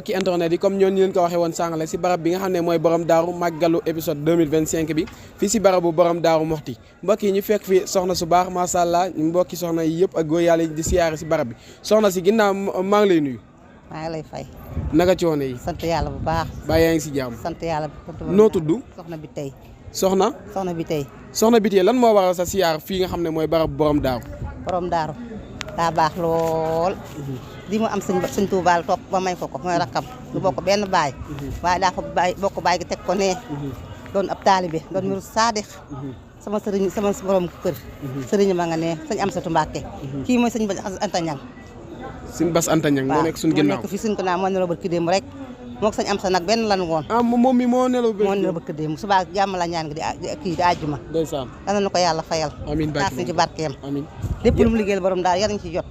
mbokki internet yi comme ñoon ñu leen ko waxee woon sànq si barab bi nga xam ne mooy borom daaru màggalu épisode 2025 bi fii si barabu borom daaru Moxti mbokk yi ñu fekk fi soxna su baax macha allah mbokki soxna yi yëpp ak góor yàlla di siyaare si barab bi soxna si ginnaaw maa ngi lay nuyu. maa ngi lay fay. naka coono yi. sant yàlla bu baax. baa yaa ngi si jàmm. sant yàlla. noo tudd. soxna bi tey. soxna bi tey. soxna bi tey lan moo waral sa siyaar fii nga xam ne mooy barabu borom daaru. borom daaru daa baax lool. di mu am sëñ Tuubaa topp ba may ko mooy rakkam ñu bokk benn baay. waaye daa ko bokk baay gi teg ko nee. doon ab taalibe doon miru saadix. sama sëriñ sama borom kër. sëriñ ma nga ne sëñ Amsatu Mbàkke. kii mooy sëñ Bass Anta Ñang. sëñ Bass Anta Ñang moo nekk suñu ginnaaw moo nekk fii suñu ginnaaw moo neloo barki démb rek. moog sëñ Amsa nag benn lan woon. moom mi moo neloo barki démb subaa jàmm la ñaan gi di àjjuma. ndeysaan dana na ko yàlla fayal. amiin barke ci barkeem. amiin lépp lu mu liggéeyal borom daal yar nañu ci jot.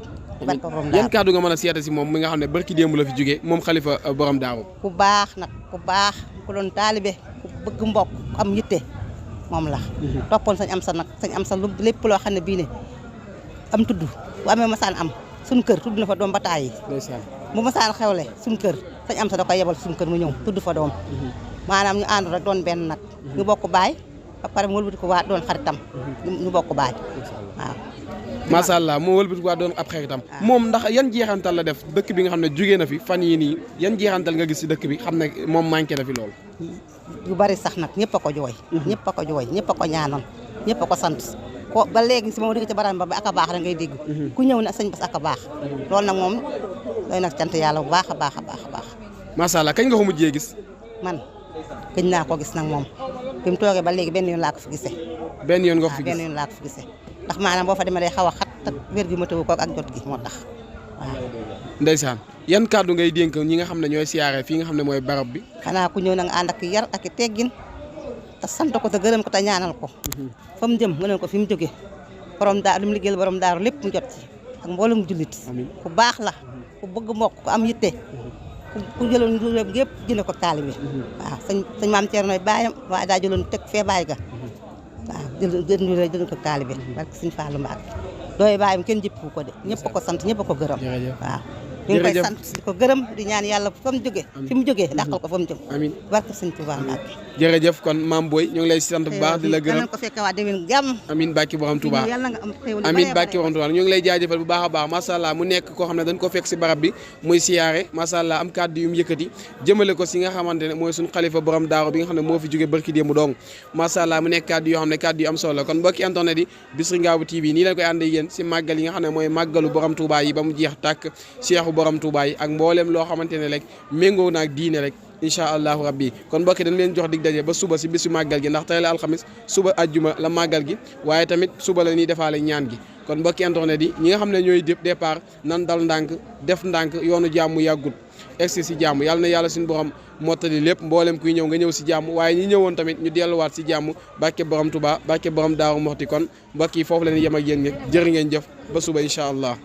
yan kàddu nga mën a seeta si moom mi nga xam ne barki démb la fi jógee moom xalifa borom daaru. ku baax nag ku baax ku doon taalibe ku bëgg mbokk ku am yitte moom la. toppoon sëñ Amsa nag sëñ Amsa lu lépp loo xam ne bii ne am tudd bu amee masaan am suñu kër tudd na fa doom ba taay yi. bu masaan xewle suñu kër sëñ Amsa da koy yebal suñu kër mu ñëw tudd fa doom. maanaam ñu ànd rek doon benn nag. ñu bokk baay ba pare mu wëlbati ko waa doon xaritam. ñu bokk baay waaw. macha allah moo wëlbati waa doon ab xaritam. moom ndax yan jeexantal la def dëkk bi nga xam ne jógee na fi fan yii nii yan jeexantal nga gis si dëkk bi xam ne moom manqué na fi lool. yu bari sax nag ñëpp a ko jooy. ñëpp a ko jooy ñëpp a ko ñaanal ñëpp a ko sant. ko ba léegi si moom dégg ci baram ba ak a baax rek ngay dégg. ku ñëw ne sëñ Bass ak a baax. loolu nag moom doy nag cant yàlla bu baax a baax a baax a baax. macha allah kañ nga ko mujjee gis. man gëj naa ko gis nag moom bi mu toogee ba léegi benn yoon laa ko fi gisee. benn yoon nga ko fi gis benn yoon laa ko fi gisee. ndax maanaam boo fa demee day xaw a xat ak wér gi ma tëwu ko ak jot gi moo tax waaw. ndeysaan yan kàddu ngay dénk ñi nga xam ne ñooy siyaare fii nga xam ne mooy barab bi. xanaa ku ñëw na nga ànd ak yar ak i teggin te sant ko te gërëm ko te ñaanal ko. fa mu jëm nga ne ko fi mu jógee borom daa lu mu liggéeyal borom daaru lépp mu jot ci ak mboolum jullit. ku baax la ku bëgg mbokk ku am yitte. ku jëloon njuréem gépp jëne ko taalibe. waaw sëñ maam Thierno nooy baayam waaye daa jëloon teg fee baay ga. waaw jël ko taalibe barke sëñ Fallou Mbacke dooy bàyyim kenn jëppu ko de ñëpp a ko sant ñëpp a ko gërëm waaw ñu ngi koy sant di ko gërëm di ñaan yàlla fa mu jógee fi mu jógee dàqal ko fa mu jëm amiin barke sëñ Touba Mbacke jërëjëf kon Mame Boye ñu ngi lay sant bu baax di la gërëm ko fekke waa déwén jàmm amiin bàkki borom Touba yàlla nga am xéewal amiin bàkki borom Touba ñu ngi lay jaajëfal bu baax a baax macha allah mu nekk koo xam ne dañ ko fekk si barab bi muy siyaare macha allah am kàddu yu mu yëkkati jëmale ko si nga xamante ne mooy suñu xalifa borom daaru bi nga xam ne moo fi jógee barki démb dong macha allah mu nekk kàddu yoo xam ne kàddu yu am solo kon mbokki internet yi Bichri Ngabou TV nii leen koy ànd yéen si màggal yi nga xam ne mooy màggalu borom Touba yi ba mu jeex tàkk Cheikhu borom Touba yi ak mboolem loo xamante ne rek méngoo naag diine rek incha allahu rabbi kon mbokki dañ leen jox dig daje ba suba si bisu màggal gi ndax tey la alxamis suba ajjuma la màggal gi waaye tamit suba la ñuy defaale ñaan gi kon mbokki internet yi ñi nga xam ne ñooy départ nan dal ndànk def ndànk yoonu jàmm yàggut egsi si jàmm yàlla na yàlla suñu borom mottali lépp mboolem kuy ñëw nga ñëw si jàmm waaye ñi ñëwoon tamit ñu delluwaat si jàmm bàkke borom Touba bàkke borom Daaru Moxti kon mbokk yi foofu la ñuy yem ak yéen jërë ngeen jëf ba suba incha allah